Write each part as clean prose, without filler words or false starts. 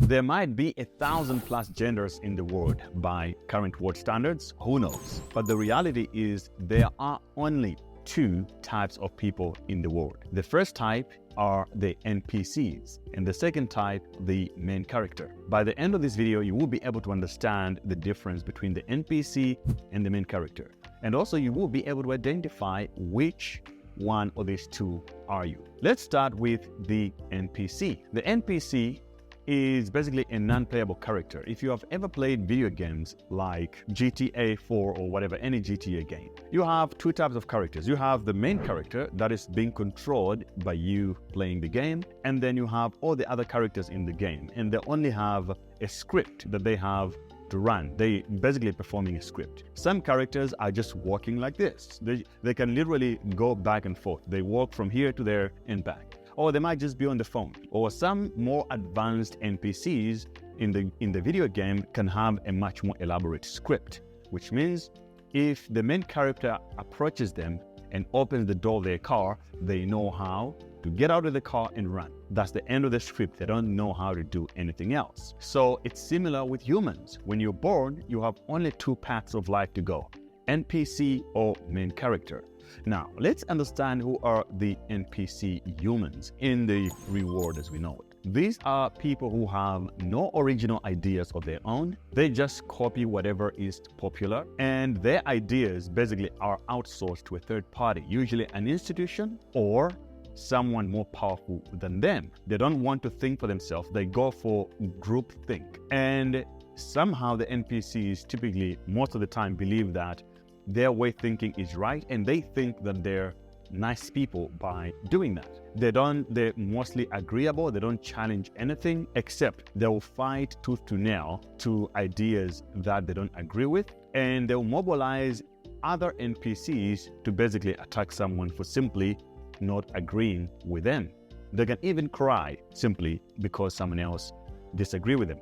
There might be 1,000+ genders in the world by current world standards, who knows? But the reality is there are only 2 types of people in the world. The first type are the NPCs, and the second type, the main character. By the end of this video, you will be able to understand the difference between the NPC and the main character. And also you will be able to identify which one of these 2 are you. Let's start with the NPC. The NPC is basically a non-playable character. If you have ever played video games like GTA 4 or whatever, any GTA game, you have 2 types of characters. You have the main character that is being controlled by you playing the game, and then you have all the other characters in the game, and they only have a script that they have to run. They basically performing a script. Some characters are just walking like this. They can literally go back and forth. They walk from here to there and back. Or they might just be on the phone. Or some more advanced NPCs in the video game can have a much more elaborate script, which means if the main character approaches them and opens the door of their car, they know how to get out of the car and run. That's the end of the script. They don't know how to do anything else. So it's similar with humans. When you're born, you have only 2 paths of life to go: NPC or main character. Now, let's understand who are the NPC humans in the real world as we know it. These are people who have no original ideas of their own. They just copy whatever is popular, and their ideas basically are outsourced to a third party, usually an institution or someone more powerful than them. They don't want to think for themselves. They go for group think. And somehow the NPCs typically, most of the time, believe that their way of thinking is right, and they think that they're nice people by doing that. They're mostly agreeable. They don't challenge anything, except they will fight tooth to nail to ideas that they don't agree with, and they'll mobilize other NPCs to basically attack someone for simply not agreeing with them. They can even cry simply because someone else disagrees with them.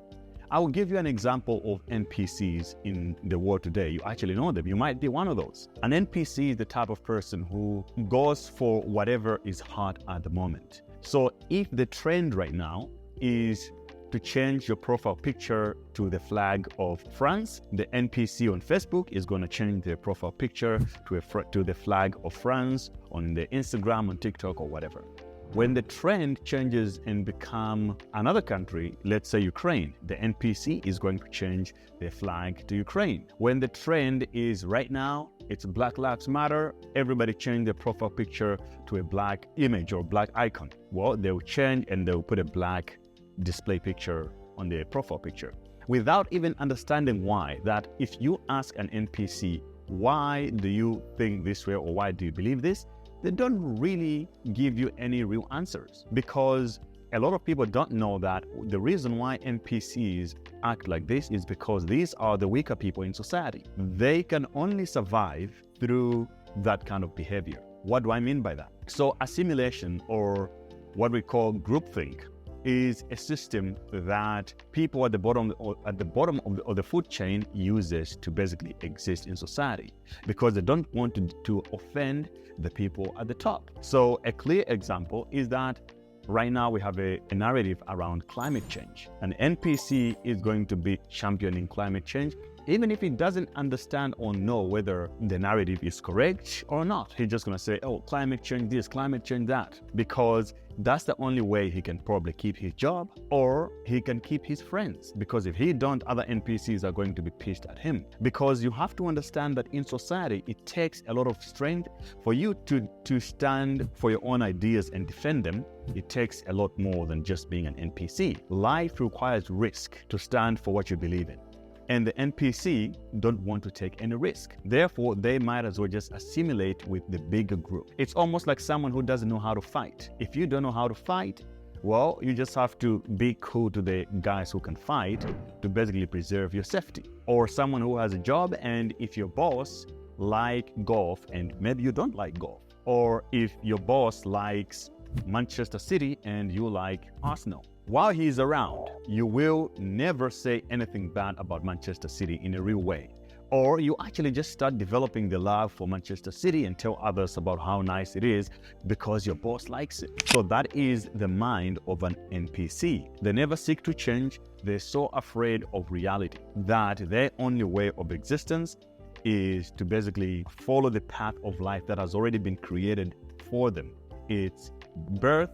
I will give you an example of NPCs in the world today. You actually know them. You might be one of those. An NPC is the type of person who goes for whatever is hot at the moment. So if the trend right now is to change your profile picture to the flag of France, the NPC on Facebook is going to change their profile picture to the flag of France on the Instagram, on TikTok, or whatever. When the trend changes and become another country, let's say Ukraine, the NPC is going to change their flag to Ukraine. When the trend is right now, it's Black Lives Matter, everybody change their profile picture to a black image or black icon. Well, they'll change and they'll put a black display picture on their profile picture, without even understanding why. That if you ask an NPC, why do you think this way or why do you believe this? They don't really give you any real answers, because a lot of people don't know that the reason why NPCs act like this is because these are the weaker people in society. They can only survive through that kind of behavior. What do I mean by that? So assimilation, or what we call groupthink, is a system that people at the bottom of the food chain uses to basically exist in society, because they don't want to offend the people at the top. So a clear example is that right now we have a narrative around climate change. An NPC is going to be championing climate change, even if he doesn't understand or know whether the narrative is correct or not. He's just going to say, oh, climate change this, climate change that, because that's the only way he can probably keep his job, or he can keep his friends. Because if he don't, other NPCs are going to be pissed at him. Because you have to understand that in society, it takes a lot of strength for you to stand for your own ideas and defend them. It takes a lot more than just being an NPC. Life requires risk to stand for what you believe in. And the NPC don't want to take any risk. Therefore, they might as well just assimilate with the bigger group. It's almost like someone who doesn't know how to fight. If you don't know how to fight, well, you just have to be cool to the guys who can fight to basically preserve your safety. Or someone who has a job, and if your boss likes golf and maybe you don't like golf. Or if your boss likes Manchester City and you like Arsenal. While he's around, you will never say anything bad about Manchester City in a real way. Or you actually just start developing the love for Manchester City and tell others about how nice it is because your boss likes it. So that is the mind of an NPC. They never seek to change. They're so afraid of reality that their only way of existence is to basically follow the path of life that has already been created for them. It's birth,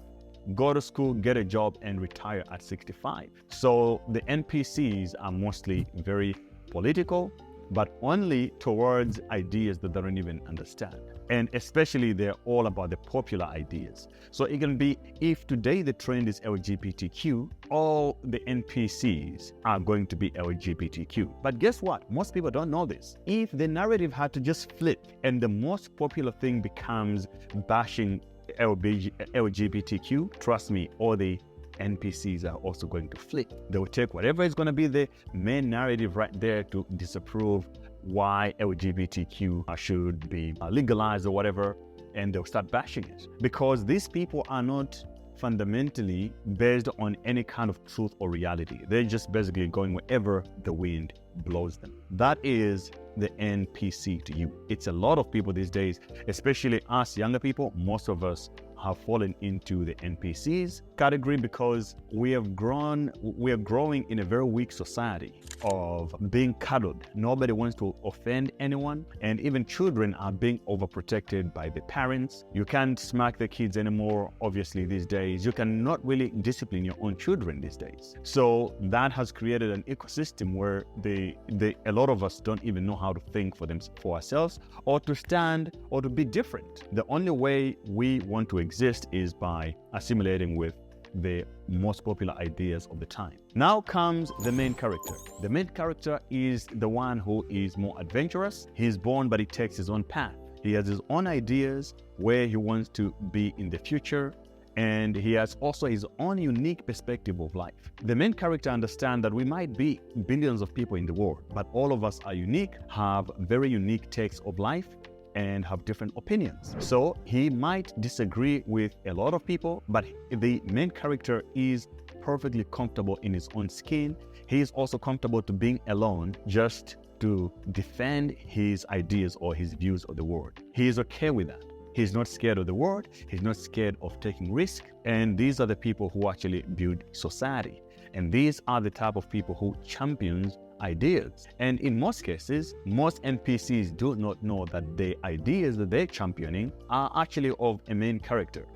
go to school, get a job, and retire at 65. So the NPCs are mostly very political, but only towards ideas that they don't even understand. And especially they're all about the popular ideas. So it can be, if today the trend is LGBTQ, all the NPCs are going to be LGBTQ. But guess what? Most people don't know this. If the narrative had to just flip and the most popular thing becomes bashing LGBTQ, trust me, all the NPCs are also going to flip. They will take whatever is going to be the main narrative right there to disapprove why LGBTQ should be legalized or whatever, and they'll start bashing it. Because these people are not fundamentally based on any kind of truth or reality. They're just basically going wherever the wind blows them. That is the NPC to you. It's a lot of people these days, especially us younger people. Most of us have fallen into the NPCs category because we are growing in a very weak society of being cuddled. Nobody wants to offend anyone, and even children are being overprotected by the parents. You can't smack the kids anymore, obviously, these days. You cannot really discipline your own children these days. So that has created an ecosystem where a lot of us don't even know how to think for ourselves, or to stand, or to be different. The only way we want to exist is by assimilating with the most popular ideas of the time. Now comes the main character. The main character is the one who is more adventurous. He's born, but he takes his own path. He has his own ideas where he wants to be in the future, and he has also his own unique perspective of life. The main character understands that we might be billions of people in the world, but all of us are unique, have very unique takes of life, and have different opinions. So he might disagree with a lot of people, but the main character is perfectly comfortable in his own skin. He is also comfortable to being alone just to defend his ideas or his views of the world. He is okay with that. He's not scared of the world. He's not scared of taking risk. And these are the people who actually build society. And these are the type of people who champions ideas. And in most cases, most NPCs do not know that the ideas that they're championing are actually of a main character.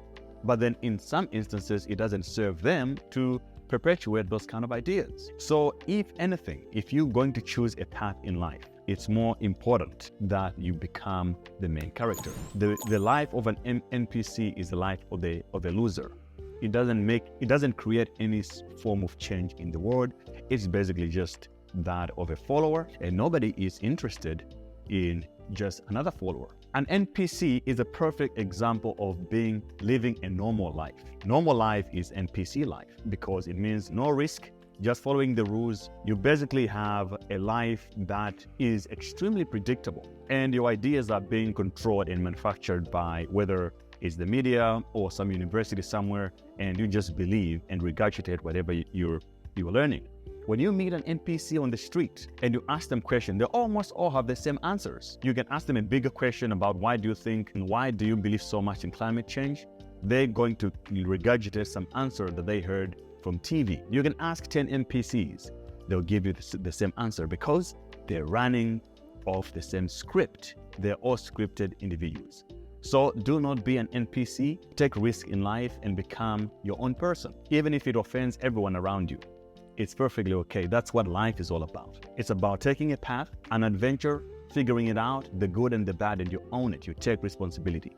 But then in some instances, it doesn't serve them to perpetuate those kind of ideas. So if anything, if you're going to choose a path in life, it's more important that you become the main character. The life of an NPC is the life of a loser. It doesn't create any form of change in the world. It's basically just that of a follower, and nobody is interested in just another follower. An NPC is a perfect example of living a normal life. Normal life is NPC life because it means no risk, just following the rules. You basically have a life that is extremely predictable, and your ideas are being controlled and manufactured by whether it's the media or some university somewhere, and you just believe and regurgitate whatever you're learning. When you meet an NPC on the street and you ask them questions, they almost all have the same answers. You can ask them a bigger question about why do you think and why do you believe so much in climate change? They're going to regurgitate some answer that they heard from TV. You can ask 10 NPCs. They'll give you the same answer because they're running off the same script. They're all scripted individuals. So do not be an NPC. Take risk in life and become your own person, even if it offends everyone around you. It's perfectly okay. That's what life is all about. It's about taking a path, an adventure, figuring it out, the good and the bad, and you own it. You take responsibility.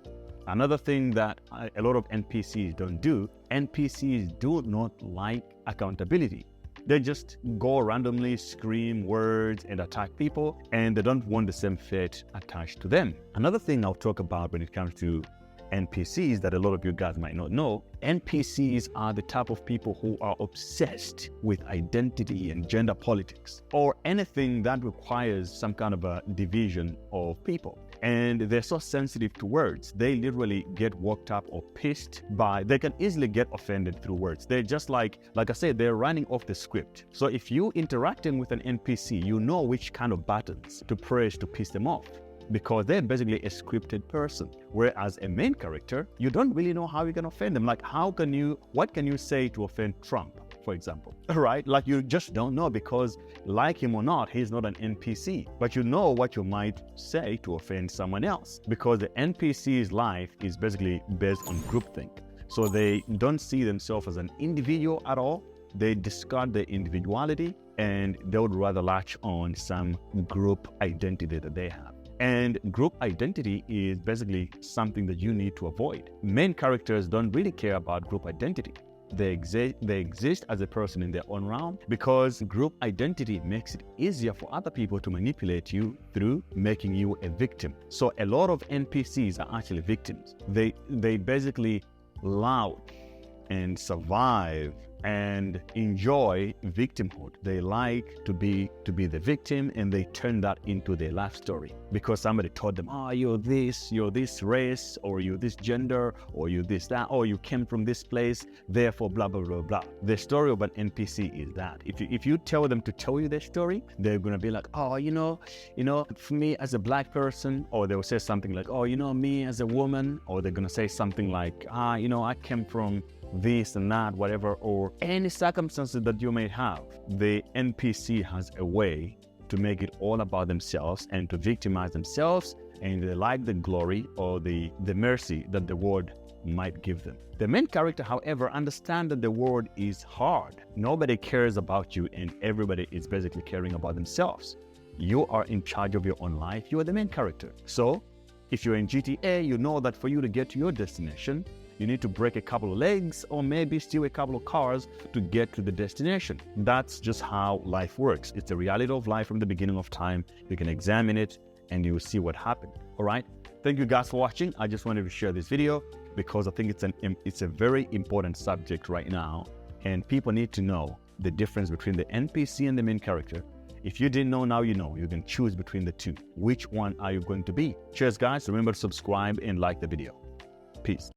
Another thing that a lot of NPCs don't do, NPCs do not like accountability. They just go randomly, scream words, and attack people, and they don't want the same fate attached to them. Another thing I'll talk about when it comes to NPCs that a lot of you guys might not know, NPCs are the type of people who are obsessed with identity and gender politics, or anything that requires some kind of a division of people. and they're so sensitive to words. They literally get worked up or pissed by, they can easily get offended through words. They're just like I said, they're running off the script. So if you interacting with an NPC, you know which kind of buttons to press to piss them off, because they're basically a scripted person. Whereas a main character, you don't really know how you can offend them. Like what can you say to offend Trump, for example, right? Like you just don't know, because like him or not, he's not an NPC. But you know what you might say to offend someone else, because the NPC's life is basically based on groupthink. So they don't see themselves as an individual at all. They discard their individuality, and they would rather latch on some group identity that they have. And group identity is basically something that you need to avoid. Main characters don't really care about group identity. They exist as a person in their own realm, because group identity makes it easier for other people to manipulate you through making you a victim. So a lot of NPCs are actually victims. They basically love and survive and enjoy victimhood. They like to be the victim, and they turn that into their life story because somebody told them, oh, you're this race, or you're this gender, or you're this, that, or you came from this place, therefore blah, blah, blah, blah. The story of an NPC is that. If you tell them to tell you their story, they're going to be like, oh, you know, for me as a black person, or they'll say something like, oh, me as a woman, or they're going to say something like, I came from this and that, whatever, or any circumstances that you may have. The NPC has a way to make it all about themselves and to victimize themselves, and they like the glory or the mercy that the world might give them. The main character, however, understands that the world is hard. Nobody cares about you, and everybody is basically caring about themselves. You are in charge of your own life. You are the main character. So if you're in GTA, you know that for you to get to your destination, you need to break a couple of legs or maybe steal a couple of cars to get to the destination. That's just how life works. It's the reality of life from the beginning of time. You can examine it and you will see what happened. All right. Thank you guys for watching. I just wanted to share this video because I think it's a very important subject right now, and people need to know the difference between the NPC and the main character. If you didn't know, now you know. You can choose between the two. Which one are you going to be? Cheers, guys. Remember to subscribe and like the video. Peace.